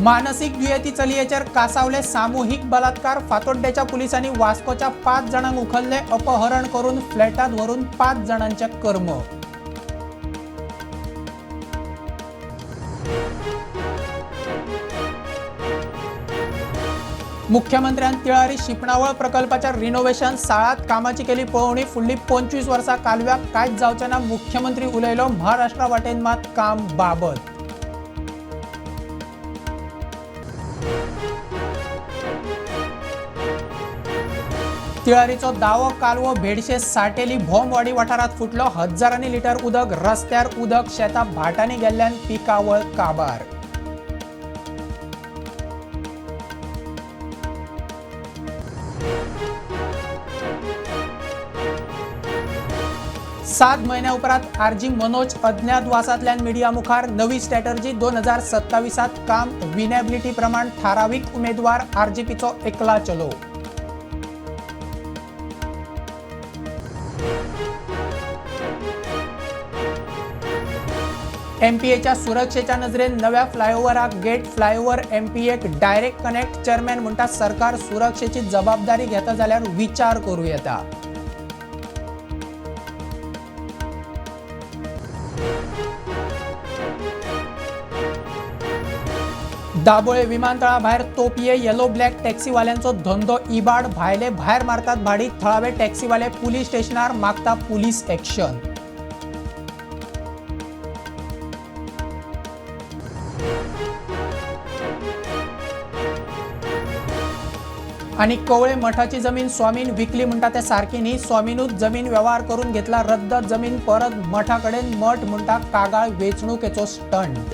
मानसिक दुयेती चलयेचेर कासावले सामूहिक बलात्कार फातोड्डेच्या पोलिसांनी वास्कोच्या 5 जणांक उखलले अपहरण करून फ्लॅटात व्हरून 5 जणांचे कर्म। मुख्यमंत्र्यांनी तिळारी शिपणावळ प्रकल्पाच्या रिनोव्हेशन साळात कामाची केली पळवणी। फुडली 25 वर्सां कालव्याक कांयच जावचें ना, मुख्यमंत्री उलयलो। महाराष्ट्रा वाटेन मात काम बाबत। तिळारीचो दावो कालवो भेडशे साटेली भोमवाडी वाठारात फुटलो। हजारांनी लिटर उदक रस्त्यार, उदक शेतां भाटांनी गेल्ल्यान पिकावळ काबार। सात महिन्या उपरांत आरजी मनोज अज्ञातवासांतल्यान मिडिया मुखार। नवी स्ट्रॅटर्जी 2027त काम विनेबिलिटी प्रमाण थारावीक उमेदवार आरजीपीचो एकला चलो। एमपीएच्या सुरक्षेच्या नजरेन नव्या फ्लायओव्हराक गेट फ्लायओव्हर एमपीएक डायरेक्ट कनेक्ट चेअरमॅन म्हणटा सरकार सुरक्षेची जबाबदारी घेता जाल्यार विचार करूं येता। दाबोळे विमानतळा भायर तोपये येलो ब्लॅक टॅक्सीवाल्यांचो धंदो इबाड। भायले भायर मारतात भाडी, थळावे टॅक्सीवाले पुलीस स्टेशनार मागता पुलीस एक्शन। आणि कवळे मठाची जमीन स्वामीन विकली म्हणटा ते सारखी न्ही। स्वामीनूच जमीन व्यवहार करून घेतला रद्द, जमीन परत मठाकडेन। मठ म्हणटा कागाळ वेचणुकेचो स्टंट।